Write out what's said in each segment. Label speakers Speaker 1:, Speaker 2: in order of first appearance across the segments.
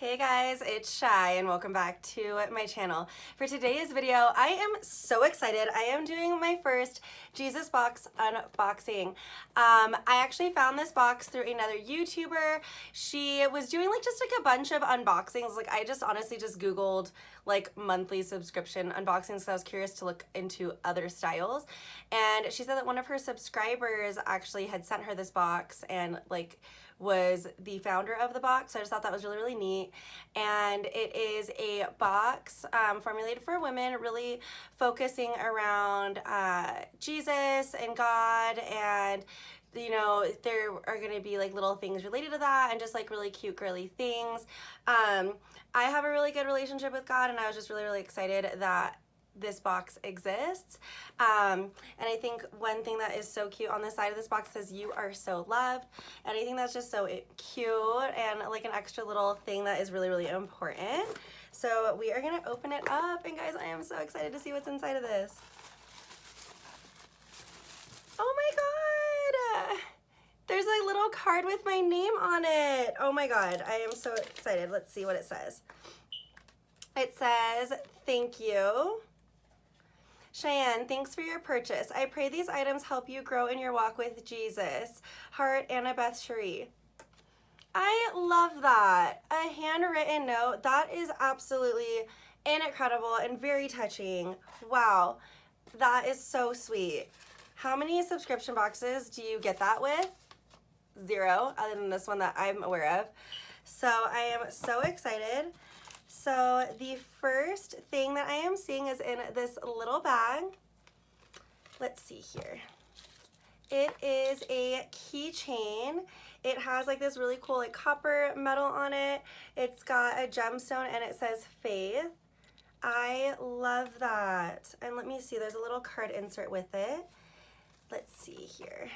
Speaker 1: Hey guys, it's Shy and welcome back to my channel. For today's video, I am so excited. I am doing my first Jesus box unboxing. I actually found this box through another YouTuber. She was doing just a bunch of unboxings. I just honestly just Googled monthly subscription unboxings, so I was curious to look into other styles. And she said that one of her subscribers actually had sent her this box and was the founder of the box. So I just thought that was really, really neat. And it is a box formulated for women, really focusing around Jesus and God, and there are going to be little things related to that and just really cute girly things. I have a really good relationship with God, and I was just really, really excited that this box exists. And I think one thing that is so cute on the side of this box says "You are so loved," and I think that's just so cute and an extra little thing that is really, really important. So we are gonna open it up, and guys, I am so excited to see what's inside of this. Oh my god! There's a little card with my name on it. Oh my god, I am so excited. Let's see what it says. It says, "Thank you. Cheyenne, thanks for your purchase. I pray these items help you grow in your walk with Jesus. Heart, Annabeth Cherie." I love that. A handwritten note. That is absolutely incredible and very touching. Wow, that is so sweet. How many subscription boxes do you get that with? 0, other than this one that I'm aware of. So I am so excited. So the first thing that I am seeing is in this little bag. Let's see here. It is a keychain. It has this really cool copper metal on it. It's got a gemstone and it says faith. I love that. And let me see, there's a little card insert with it. Let's see here.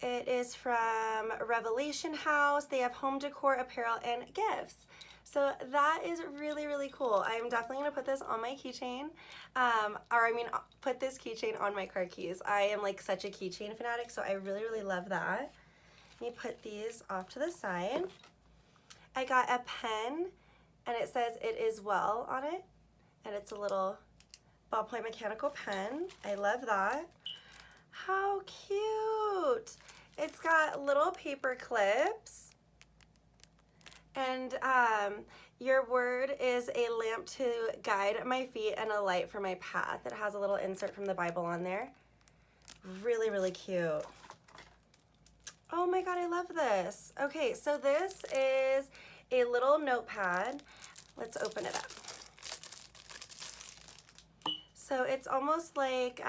Speaker 1: It is from Revelation House. They have home decor, apparel, and gifts. So that is really, really cool. I'm definitely going to put this on my keychain. Put this keychain on my car keys. I am such a keychain fanatic, so I really, really love that. Let me put these off to the side. I got a pen, and it says "It is well" on it. And it's a little ballpoint mechanical pen. I love that. How cute! It's got little paper clips, and your word is a lamp to guide my feet and a light for my path. It has a little insert from the Bible on there. Really, really cute. Oh my god, I love this. Okay, so this is a little notepad. Let's open it up. So it's almost like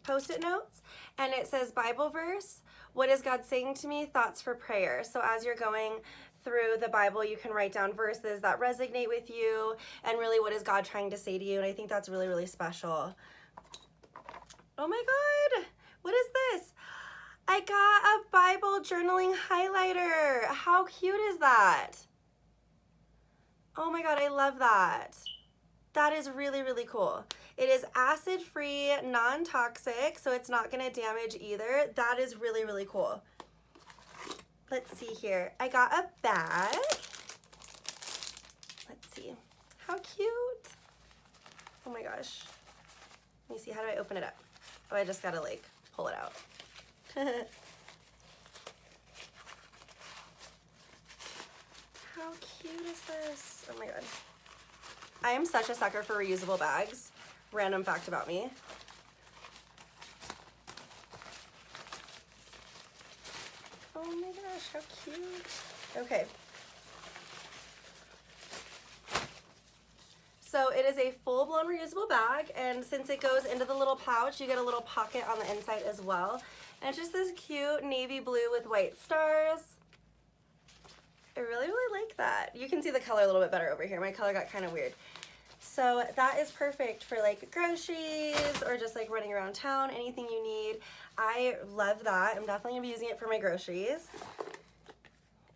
Speaker 1: Post-it notes, and it says Bible verse, "What is God saying to me? Thoughts for prayer." So as you're going through the Bible, you can write down verses that resonate with you, and really what is God trying to say to you, and I think that's really, really special. Oh my god, what is this? I got a Bible journaling highlighter. How cute is that? Oh my god, I love that. That is really, really cool. It is acid-free, non-toxic, so it's not going to damage either. That is really, really cool. Let's see here. I got a bag. Let's see. How cute. Oh my gosh. Let me see. How do I open it up? Oh, I just got to pull it out. How cute is this? Oh my god. I am such a sucker for reusable bags. Random fact about me. Oh my gosh, how cute. Okay. So it is a full-blown reusable bag, and since it goes into the little pouch, you get a little pocket on the inside as well. And it's just this cute navy blue with white stars. I really, really like that. You can see the color a little bit better over here. My color got kind of weird. So that is perfect for groceries or just running around town, anything you need. I love that. I'm definitely gonna be using it for my groceries.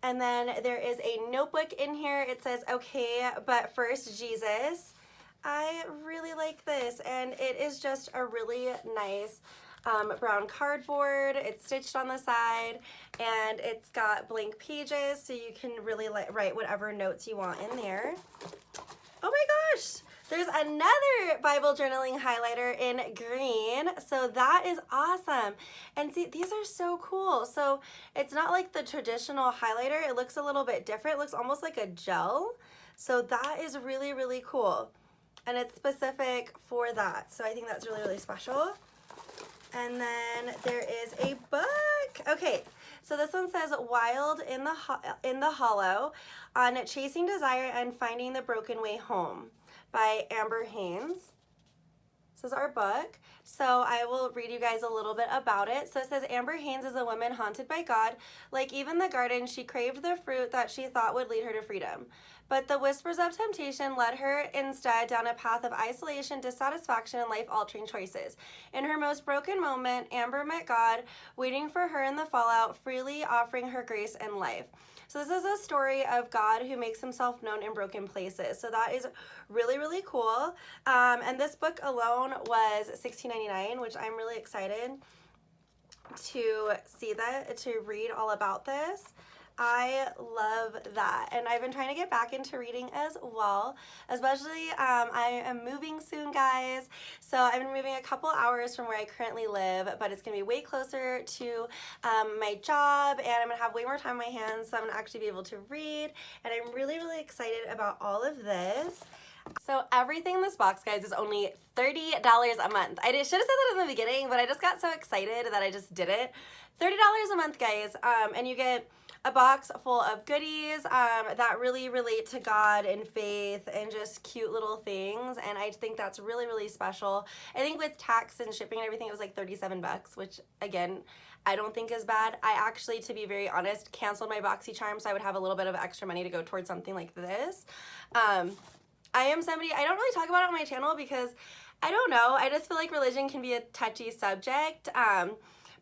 Speaker 1: And then there is a notebook in here. It says, "Okay, but first, Jesus." I really like this, and it is just a really nice brown cardboard. It's stitched on the side, and it's got blank pages so you can really write whatever notes you want in there. Oh my gosh! There's another Bible journaling highlighter in green, so that is awesome. And see, these are so cool. So it's not like the traditional highlighter. It looks a little bit different. It looks almost like a gel. So that is really, really cool. And it's specific for that. So I think that's really, really special. And then there is a book. Okay, so this one says Wild in the Hollow on Chasing Desire and Finding the Broken Way Home by Amber Haynes. This is our book. So I will read you guys a little bit about it. So it says, Amber Haynes is a woman haunted by God. Like Eve the garden, she craved the fruit that she thought would lead her to freedom. But the whispers of temptation led her instead down a path of isolation, dissatisfaction, and life-altering choices. In her most broken moment, Amber met God, waiting for her in the fallout, freely offering her grace and life. So this is a story of God who makes himself known in broken places. So that is really, really cool. And this book alone was $16.99, which I'm really excited to see that, to read all about this. I love that, and I've been trying to get back into reading as well, especially I am moving soon, guys, so I've been moving a couple hours from where I currently live, but it's going to be way closer to my job, and I'm going to have way more time on my hands, so I'm going to actually be able to read, and I'm really, really excited about all of this. So everything in this box, guys, is only $30 a month. I should have said that in the beginning, but I just got so excited that I just did it. $30 a month, guys, and you get a box full of goodies that really relate to God and faith and just cute little things, and I think that's really, really special. I think with tax and shipping and everything, it was like 37 bucks, which again, I don't think is bad. I actually, to be very honest, canceled my BoxyCharm so I would have a little bit of extra money to go towards something like this. I am somebody, I don't really talk about it on my channel because I don't know, I just feel like religion can be a touchy subject.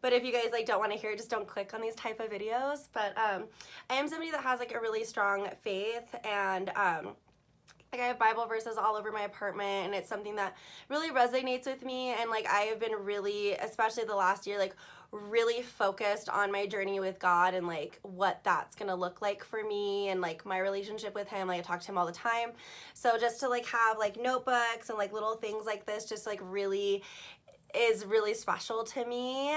Speaker 1: But if you guys like don't want to hear it, just don't click on these type of videos. But I am somebody that has like a really strong faith, and like I have Bible verses all over my apartment, and it's something that really resonates with me. And like I have been really, especially the last year, like really focused on my journey with God and like what that's gonna look like for me and like my relationship with him. Like I talk to him all the time, so just to like have like notebooks and like little things like this just like really is really special to me.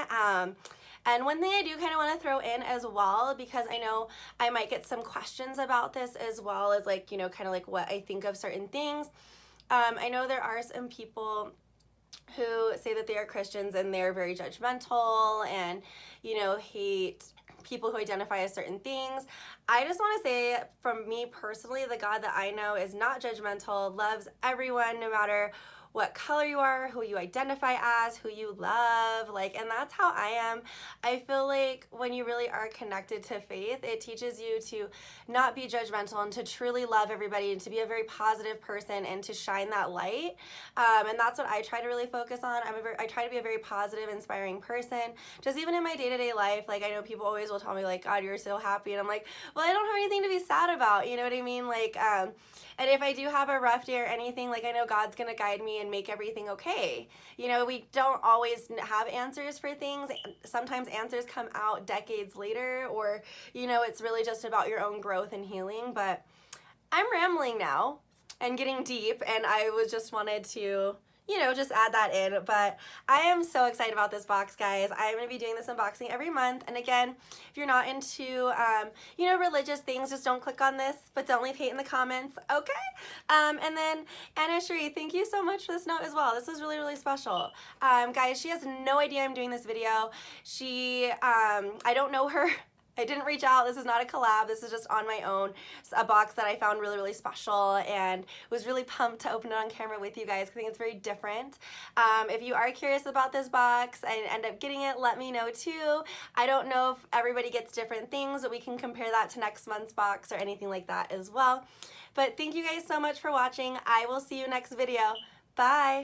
Speaker 1: And one thing I do kind of want to throw in as well, because I know I might get some questions about this as well, as like, you know, kind of like what I think of certain things. I know there are some people who say that they are Christians and they're very judgmental and, you know, hate people who identify as certain things. I just want to say, from me personally, the God that I know is not judgmental, loves everyone no matter what color you are, who you identify as, who you love, like, and that's how I am. I feel like when you really are connected to faith, it teaches you to not be judgmental and to truly love everybody and to be a very positive person and to shine that light. And that's what I try to really focus on. I try to be a very positive, inspiring person. Just even in my day-to-day life, like I know people always will tell me like, God, you're so happy. And I'm like, well, I don't have anything to be sad about. You know what I mean? Like, and if I do have a rough day or anything, like I know God's gonna guide me and make everything okay. You know, we don't always have answers for things. Sometimes answers come out decades later, or, you know, it's really just about your own growth and healing. But I'm rambling now and getting deep, and I was just wanted to, you know, just add that in. But I am so excited about this box, guys. I'm going to be doing this unboxing every month. And again, if you're not into, you know, religious things, just don't click on this, but don't leave hate in the comments, okay? And then Anna Sheree, thank you so much for this note as well. This was really, really special. Guys, she has no idea I'm doing this video. She, I don't know her. I didn't reach out. This is not a collab. This is just on my own. It's a box that I found really, really special and was really pumped to open it on camera with you guys. I think it's very different. If you are curious about this box and end up getting it, let me know too. I don't know if everybody gets different things, but we can compare that to next month's box or anything like that as well. But thank you guys so much for watching. I will see you next video. Bye.